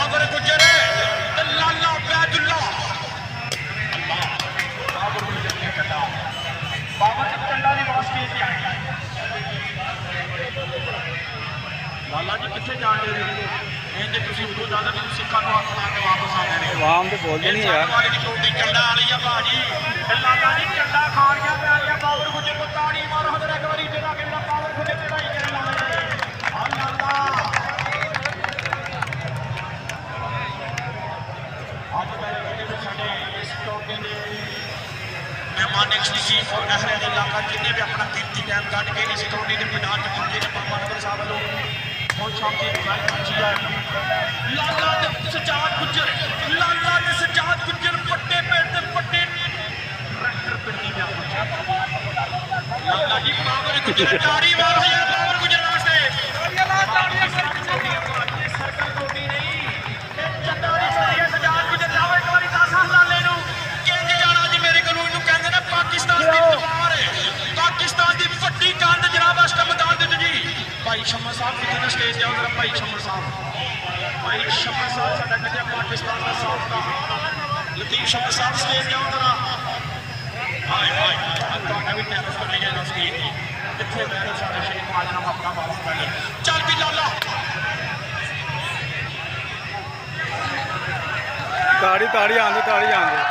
बाबर गुजर लाला बैदुल्ला बाबर कंडा की बात की लाला जी कितने जान दे रहे इंज तुम उदो जाना भी सिखा हाथ ला के वापस आ जाने आवाम तो बोलते नहीं यार चोटी कंडा आ रही है भाजी लाला जी कंडा खा गया पै गया बाबर गुजर को ताड़ी मारो हदर एक बारी तेरा कहना बाबर गुजर चढ़ाई करे लाला मेहमान एक्सक्लूसिव और अहले इलाका जिन्हें भी अपना कीमती टाइम काट के इस कॉलोनी के मैदान में पहुंचे ने बाबा नगर साहब वालों बहुत शांति दुआएं अच्छी है लाला दे सजाद गुजर पट्टे पेड़ ते पट्टे ट्रैक्टर पिंडी में पहुंचा लाला जी बाबर गुजर ताड़ी मार है बाबर गुजर वास्ते सर्कल टोटी नहीं चंदारी चढ़ाई सजाद गुजर जाओ एक बारी दासा लाले नु किंज जाना जी मेरे कोल इनु कहंदे ने पाकिस्तान दी तलवार पाकिस्तान दी वड्डी कंध जनाब इस मैदान दे जी भाई शम्मा साहब कितने स्टेज जाओ जरा भाई शम्मा साहब साडा कहते पाकिस्तान का साथ का लतीफ शम्मा साहब स्टेज जाओ जरा हाय हाय ਤੁਹਾਡਾ ਵੀ ਟੈਨਿਸ ਕਰਨੀ ਜਾਣਾ ਸਟੇਜ ਦੀ ਕਿੱਥੇ ਬੈਠੇ ਸਾਡੇ ਸ਼ੇਖ ਮਾਜਨਾ ਆਪਣਾ ਵਾਪਸ ਕਰਨੇ ਚੱਲ ਵੀ ਲਾਲਾ ताड़ी ताड़ी आंदे ताड़ी आंदे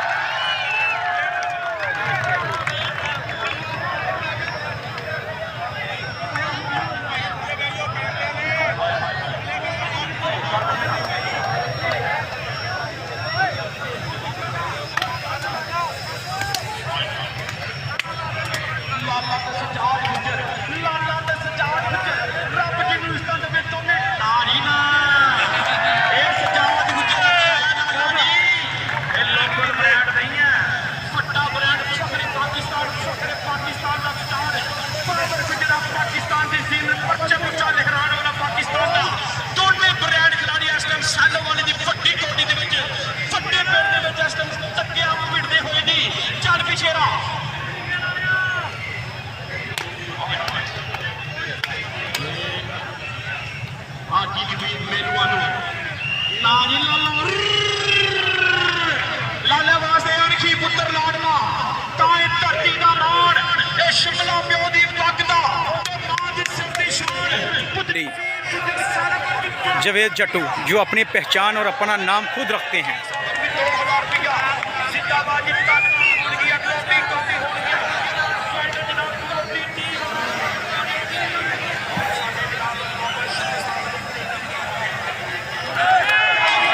जवेद जट्टू जो अपनी पहचान और अपना नाम खुद रखते हैं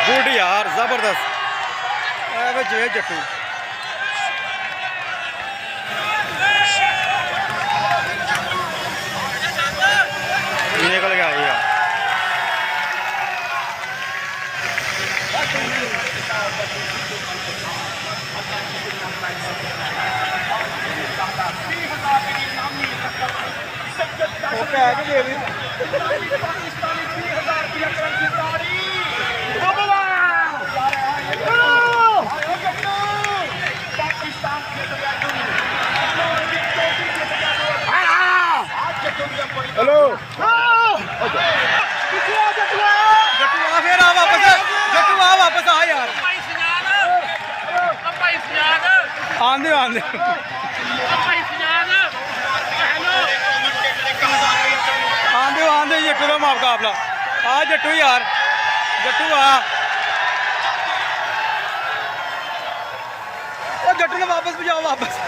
गुड यार जबरदस्त जवेद जट्टू निकल गया यार हेलो वापस आ यार आंदे आंदे आंदे आंदे जट्टू का मुकाबला आ जट्टू यार जट्टू आ जट्टू ने वापस भजाओ वापस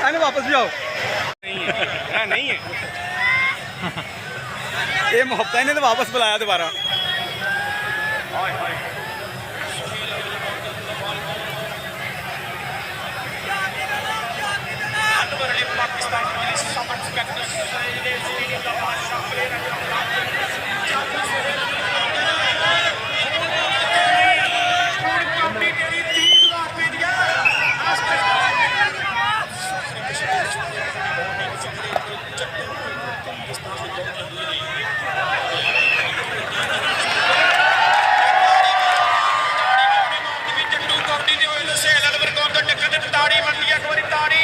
एने वापस भजाओ नहीं है ये मोहब्बत ने तो वापस बुलाया दोबारा ताड़ी मंडी एक बारी ताड़ी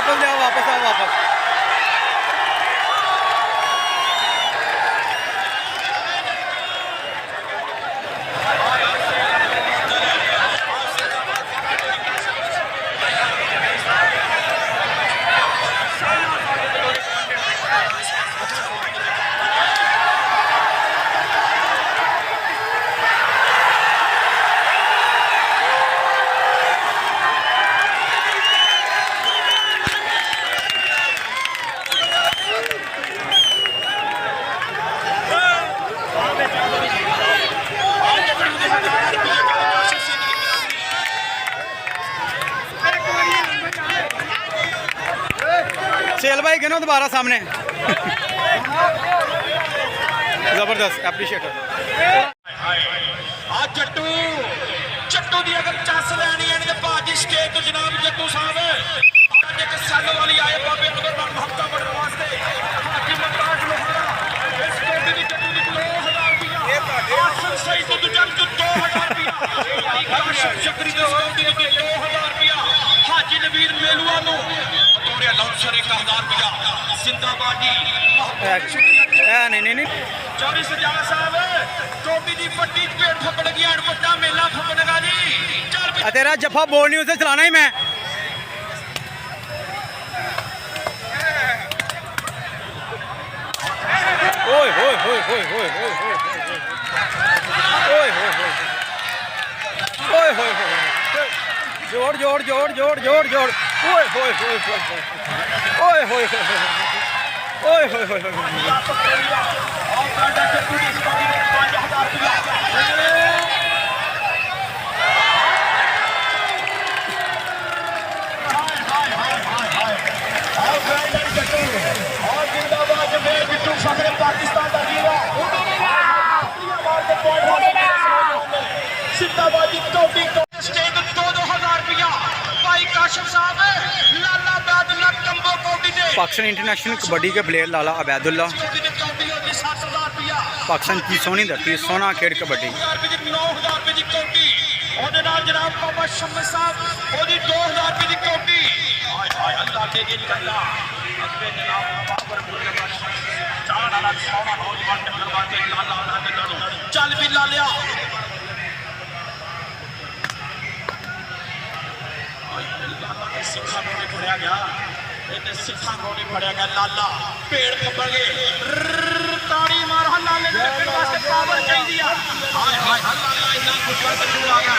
वापस ले आओ, वापस आओ, वापस। सेल भाई गिनो दोबारा सामने। जबरदस्त एप्रीशिएटर। ਆ ਜੱਟੂ ਜੱਟੂ ਦੀ ਅਗਰ ਚੱਸ ਲੈਣੀ ਹੈ ਤੇ ਭਾਜੀ ਸਟੇਜ ਤੋਂ ਜਨਾਬ ਜੱਟੂ ਸਾਹਿਬ ਅੱਜ ਇੱਕ ਸੱਲ ਵਾਲੀ ਆਏ ਬਾਬੇ ਅਨਵਰ ਨਾਲ ਹਫਤਾ ਬੜਨ ਵਾਸਤੇ ਹਾਜੀ ਮਤਾਜ ਲੋਹਾਰਾ ਇਸ ਕੋਟੀ ਦੀ ਜੱਟੂ ਦੀ 2000 ਰੁਪਇਆ ਆਸਨ ਸਹੀ ਤੋਂ ਦੂਜਾ 2000 ਰੁਪਇਆ ਕਾਸ਼ਮ ਸ਼ਕਰੀ ਦੀ ਕੋਟੀ ਦੀ 2000 ਰੁਪਇਆ ਹਾਜੀ ਨਵੀਰ ਮੇਲੂਆ ਨੂੰ ਤੋਰੇ ਲਾਉਂਸਰ 1000 ਰੁਪਇਆ ਜ਼ਿੰਦਾਬਾਦ ਜੀ नहीं ਚੌਰੀ ਸਜਾਣਾ ਸਾਹਿਬ ਟੋਪੀ ਦੀ ਫੱਟੀ ਪੇਟ ਫੱਪੜ ਗਿਆ ਵੱਡਾ ਮੇਲਾ ਫੱਪੜਗਾ ਜੀ ਚੱਲ ਵੀ तेरा जफा बोल नहीं उसे चलाना ही मैं। ओए होए होए होए होए होए होए ओए होए होए ओए होए होए जोड़ जोड़ जोड़ जोड़ जोड़ जोड़ ओए होए होए होए ओए होए होए ओए होए होए पाकिस्तान का हीरो सिंदाबादी टोपी स्टेज 2000 रुपया भाई काशिम साहब लाला बैदुल्ला कंबो कोटी दे पाकिस्तान इंटरनेशनल कबड्डी के प्लेयर लाला अबैदुल्ला कोटी होगी 7000 रुपया पाकिस्तान की सोनी धरती सोना खेड कबड्डी 9000 रुपए ਦੀ ਕੋਟੀ ਉਹਦੇ ਨਾਲ ਜਨਾਬ ਬਾਬਾ ਸ਼ਮਸ ਸਾਹਿਬ ਉਹਦੀ 2000 ਰੁਪਏ ਦੀ ਕੋਟੀ ਹਾਏ ਹਾਏ ਅੱਲਾ ਦੇ ਦੀ ਕੱਲਾ ਅੱਗੇ ਜਨਾਬ ਬਾਬਰ ਮੁਰਗਾ ਚਾਹ ਵਾਲਾ ਸੋਨਾ ਨੌਜਵਾਨ ਦੇ ਦਰਵਾਜ਼ੇ ਲਾਲਾ ਉਹਨਾਂ ਦੇ ਨਾਲ ਚੱਲ ਵੀ ਲਾਲਿਆ ਲਾਲਾ ਦੇ ਸਿੱਖਾਂ ਨੂੰ ਨਹੀਂ ਫੜਿਆ ਗਿਆ ਇਹਦੇ ਸਿੱਖਾਂ ਨੂੰ ਨਹੀਂ ਫੜਿਆ ਗਿਆ ਲਾਲਾ ਪੇੜ ਫੱਬੜ ਗਏ ਤਾੜੀ ਮਾਰ ਲਾਲੇ ਦੇ ਵਾਸਤੇ ਪਾਵਰ ਚਾਹੀਦੀ ਆ ਹਾਏ ਹਾਏ ਲਾਲਾ ਇੰਨਾ ਗੁੱਸਾ ਕਿਉਂ ਆ ਗਿਆ